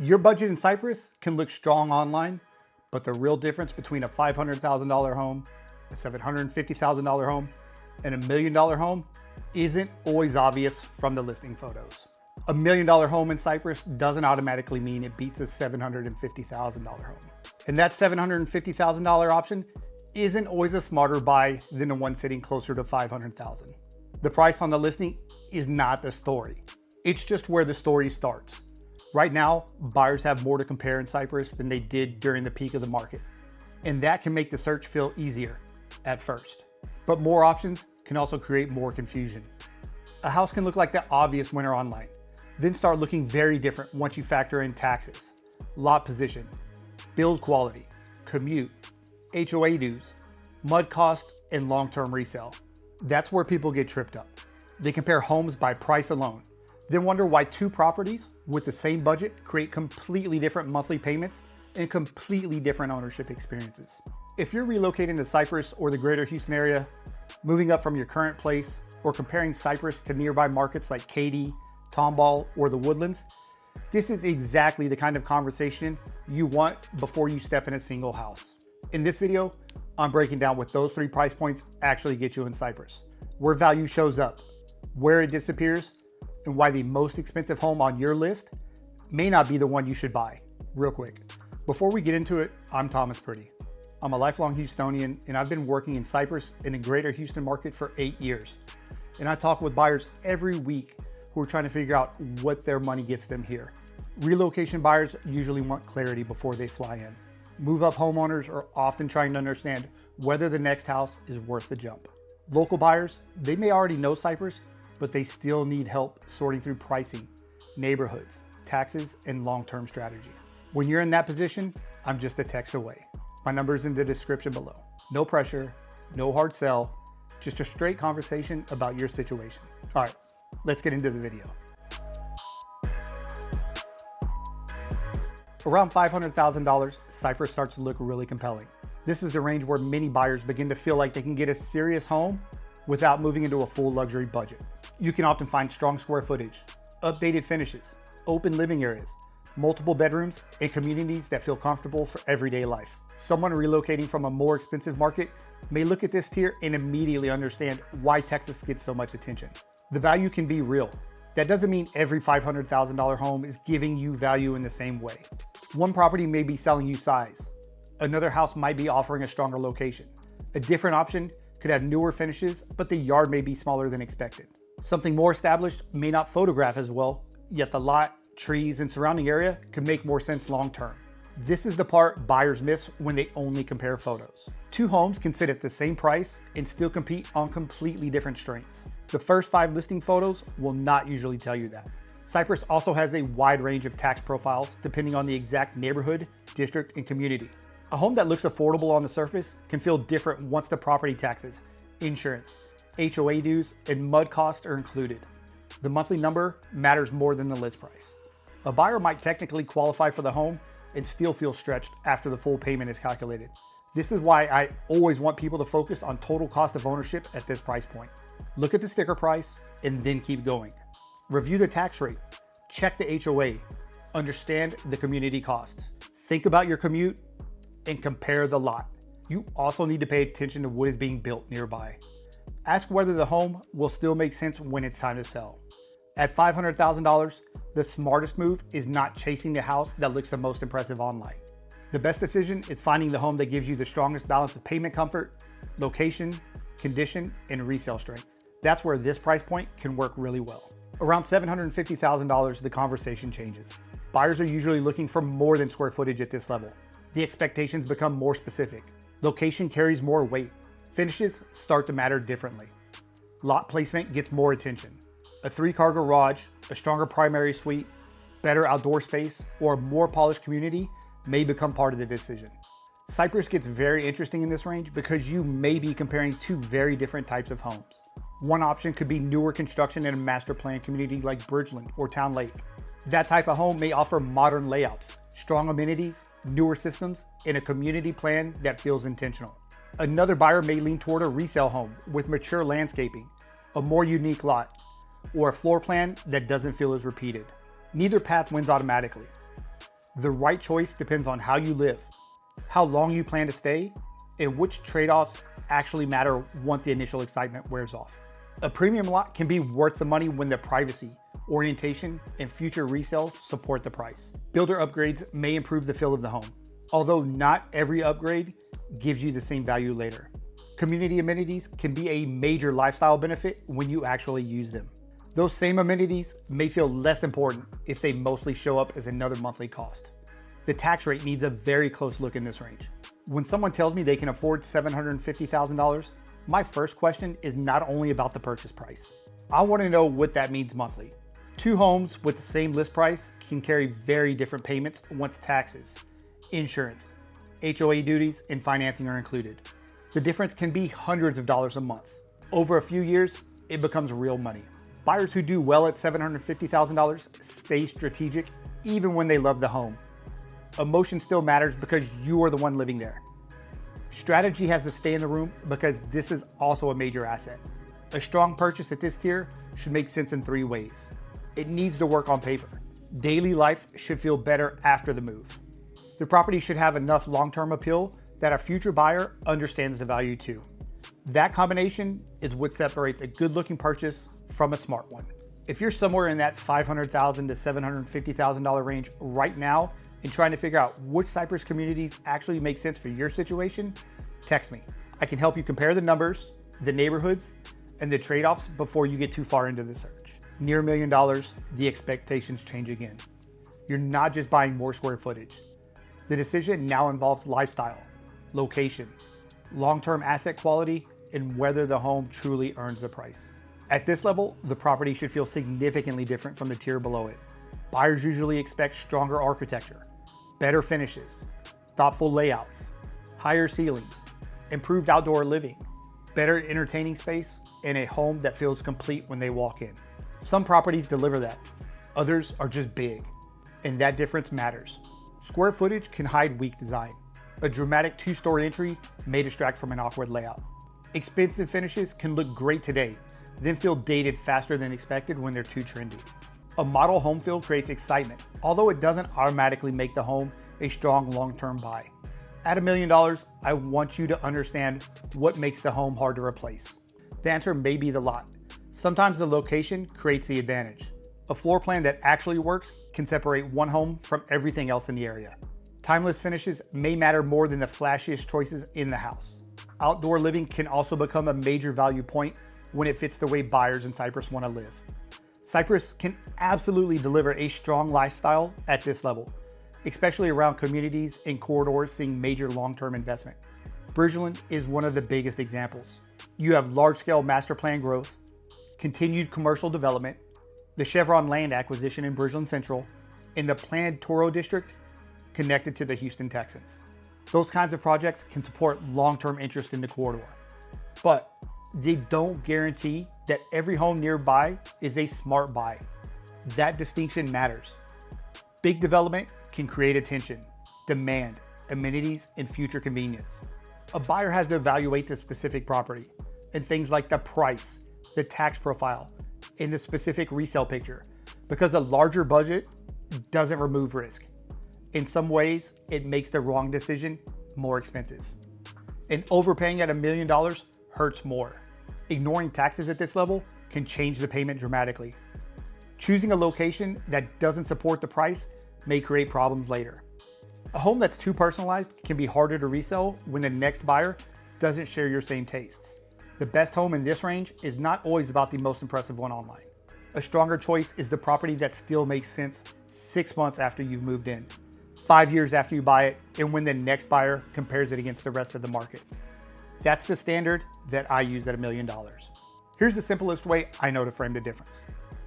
Your budget in Cypress can look strong online, but the real difference between a $500,000 home, a $750,000 home, and $1 million home isn't always obvious from the listing photos. A $1 million home in Cypress doesn't automatically mean it beats a $750,000 home. And that $750,000 option isn't always a smarter buy than the one sitting closer to $500,000. The price on the listing is not the story. It's just where the story starts. Right now, buyers have more to compare in Cypress than they did during the peak of the market. And that can make the search feel easier at first. But more options can also create more confusion. A house can look like the obvious winner online, then start looking very different once you factor in taxes, lot position, build quality, commute, HOA dues, mud costs, and long-term resale. That's where people get tripped up. They compare homes by price alone, then wonder why two properties with the same budget create completely different monthly payments and completely different ownership experiences. If you're relocating to Cypress or the greater Houston area, moving up from your current place, or comparing Cypress to nearby markets like Katy, Tomball, or the Woodlands, this is exactly the kind of conversation you want before you step in a single house. In this video, I'm breaking down what those three price points actually get you in Cypress, where value shows up, where it disappears, and why the most expensive home on your list may not be the one you should buy. Real quick, before we get into it, I'm Thomas Priddy. I'm a lifelong Houstonian, and I've been working in Cypress in the greater Houston market for 8 years. And I talk with buyers every week who are trying to figure out what their money gets them here. Relocation buyers usually want clarity before they fly in. Move-up homeowners are often trying to understand whether the next house is worth the jump. Local buyers, they may already know Cypress, but they still need help sorting through pricing, neighborhoods, taxes, and long-term strategy. When you're in that position, I'm just a text away. My number is in the description below. No pressure, no hard sell, just a straight conversation about your situation. All right, let's get into the video. Around $500,000, Cypress starts to look really compelling. This is the range where many buyers begin to feel like they can get a serious home without moving into a full luxury budget. You can often find strong square footage, updated finishes, open living areas, multiple bedrooms, and communities that feel comfortable for everyday life. Someone relocating from a more expensive market may look at this tier and immediately understand why Texas gets so much attention. The value can be real. That doesn't mean every $500,000 home is giving you value in the same way. One property may be selling you size. Another house might be offering a stronger location. A different option could have newer finishes, but the yard may be smaller than expected. Something more established may not photograph as well, yet the lot, trees, and surrounding area could make more sense long-term. This is the part buyers miss when they only compare photos. Two homes can sit at the same price and still compete on completely different strengths. The first 5 listing photos will not usually tell you that. Cypress also has a wide range of tax profiles depending on the exact neighborhood, district, and community. A home that looks affordable on the surface can feel different once the property taxes, insurance, HOA dues, and mud costs are included. The monthly number matters more than the list price. A buyer might technically qualify for the home and still feel stretched after the full payment is calculated. This is why I always want people to focus on total cost of ownership at this price point. Look at the sticker price and then keep going. Review the tax rate, check the HOA, understand the community cost. Think about your commute and compare the lot. You also need to pay attention to what is being built nearby. Ask whether the home will still make sense when it's time to sell. At $500,000, the smartest move is not chasing the house that looks the most impressive online. The best decision is finding the home that gives you the strongest balance of payment comfort, location, condition, and resale strength. That's where this price point can work really well. Around $750,000, the conversation changes. Buyers are usually looking for more than square footage at this level. The expectations become more specific. Location carries more weight. Finishes start to matter differently. Lot placement gets more attention. A 3-car garage, a stronger primary suite, better outdoor space, or a more polished community may become part of the decision. Cypress gets very interesting in this range because you may be comparing two very different types of homes. One option could be newer construction in a master plan community like Bridgeland or Town Lake. That type of home may offer modern layouts, strong amenities, newer systems, and a community plan that feels intentional. Another buyer may lean toward a resale home with mature landscaping, a more unique lot, or a floor plan that doesn't feel as repeated. Neither path wins automatically. The right choice depends on how you live, how long you plan to stay, and which trade-offs actually matter once the initial excitement wears off. A premium lot can be worth the money when the privacy, orientation, and future resale support the price. Builder upgrades may improve the feel of the home, although not every upgrade gives you the same value later. Community amenities can be a major lifestyle benefit when you actually use them. Those same amenities may feel less important if they mostly show up as another monthly cost. The tax rate needs a very close look in this range. When someone tells me they can afford $750,000, my first question is not only about the purchase price. I want to know what that means monthly. Two homes with the same list price can carry very different payments once taxes, insurance, HOA duties, and financing are included. The difference can be hundreds of dollars a month. Over a few years, it becomes real money. Buyers who do well at $750,000 stay strategic even when they love the home. Emotion still matters because you are the one living there. Strategy has to stay in the room because this is also a major asset. A strong purchase at this tier should make sense in 3 ways. It needs to work on paper. Daily life should feel better after the move. The property should have enough long-term appeal that a future buyer understands the value too. That combination is what separates a good-looking purchase from a smart one. If you're somewhere in that $500,000 to $750,000 range right now and trying to figure out which Cypress communities actually make sense for your situation, text me. I can help you compare the numbers, the neighborhoods, and the trade-offs before you get too far into the search. Near $1 million, the expectations change again. You're not just buying more square footage. The decision now involves lifestyle, location, long-term asset quality, and whether the home truly earns the price. At this level, the property should feel significantly different from the tier below it. Buyers usually expect stronger architecture, better finishes, thoughtful layouts, higher ceilings, improved outdoor living, better entertaining space, and a home that feels complete when they walk in. Some properties deliver that, others are just big, and that difference matters. Square footage can hide weak design. A dramatic 2-story entry may distract from an awkward layout. Expensive finishes can look great today, then feel dated faster than expected when they're too trendy. A model home feel creates excitement, although it doesn't automatically make the home a strong long-term buy. At $1 million, I want you to understand what makes the home hard to replace. The answer may be the lot. Sometimes the location creates the advantage. A floor plan that actually works can separate one home from everything else in the area. Timeless finishes may matter more than the flashiest choices in the house. Outdoor living can also become a major value point when it fits the way buyers in Cypress want to live. Cypress can absolutely deliver a strong lifestyle at this level, especially around communities and corridors seeing major long-term investment. Bridgeland is one of the biggest examples. You have large-scale master plan growth, continued commercial development, the Chevron land acquisition in Bridgeland Central, and the planned Toro district connected to the Houston Texans. Those kinds of projects can support long-term interest in the corridor, but they don't guarantee that every home nearby is a smart buy. That distinction matters. Big development can create attention, demand, amenities, and future convenience. A buyer has to evaluate the specific property and things like the price, the tax profile, and the specific resale picture, because a larger budget doesn't remove risk. In some ways, it makes the wrong decision more expensive. And overpaying at $1 million hurts more. Ignoring taxes at this level can change the payment dramatically. Choosing a location that doesn't support the price may create problems later. A home that's too personalized can be harder to resell when the next buyer doesn't share your same tastes. The best home in this range is not always about the most impressive one online. A stronger choice is the property that still makes sense 6 months after you've moved in, 5 years after you buy it, and when the next buyer compares it against the rest of the market. That's the standard that I use at $1 million. Here's the simplest way I know to frame the difference.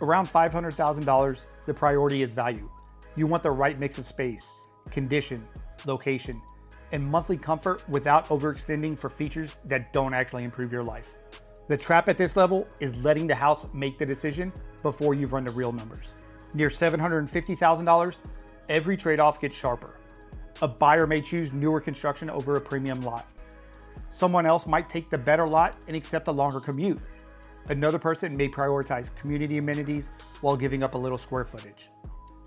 Around $500,000, the priority is value. You want the right mix of space, condition, location, and monthly comfort without overextending for features that don't actually improve your life. The trap at this level is letting the house make the decision before you've run the real numbers. Near $750,000, every trade-off gets sharper. A buyer may choose newer construction over a premium lot. Someone else might take the better lot and accept a longer commute. Another person may prioritize community amenities while giving up a little square footage.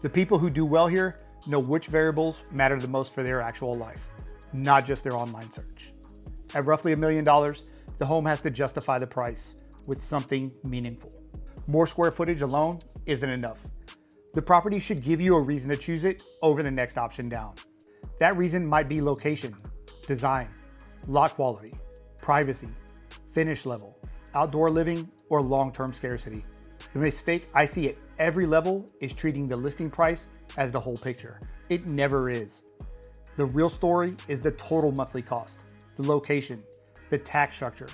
The people who do well here know which variables matter the most for their actual life, not just their online search. At roughly $1 million, the home has to justify the price with something meaningful. More square footage alone isn't enough. The property should give you a reason to choose it over the next option down. That reason might be location, design, lot quality, privacy, finish level, outdoor living, or long-term scarcity. The mistake I see at every level is treating the listing price as the whole picture. It never is. The real story is the total monthly cost, the location, the tax structure,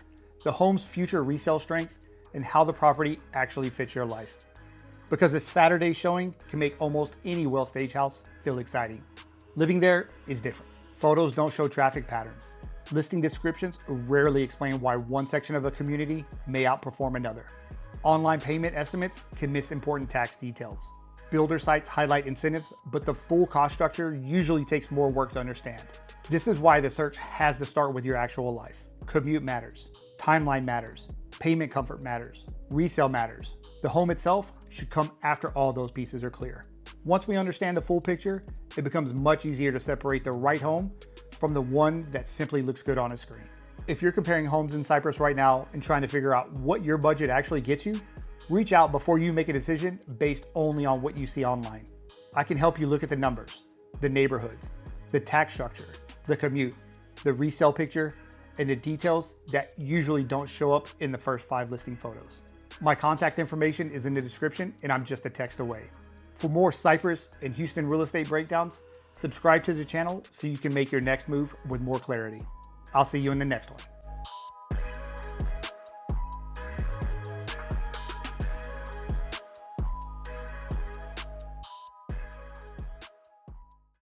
the home's future resale strength, and how the property actually fits your life. Because a Saturday showing can make almost any well-staged house feel exciting. Living there is different. Photos don't show traffic patterns. Listing descriptions rarely explain why one section of a community may outperform another. Online payment estimates can miss important tax details. Builder sites highlight incentives, but the full cost structure usually takes more work to understand. This is why the search has to start with your actual life. Commute matters, timeline matters, payment comfort matters, resale matters. The home itself should come after all those pieces are clear. Once we understand the full picture, it becomes much easier to separate the right home from the one that simply looks good on a screen. If you're comparing homes in Cypress right now and trying to figure out what your budget actually gets you, reach out before you make a decision based only on what you see online. I can help you look at the numbers, the neighborhoods, the tax structure, the commute, the resale picture, and the details that usually don't show up in the first 5 listing photos. My contact information is in the description and I'm just a text away. For more Cypress and Houston real estate breakdowns, subscribe to the channel so you can make your next move with more clarity. I'll see you in the next one.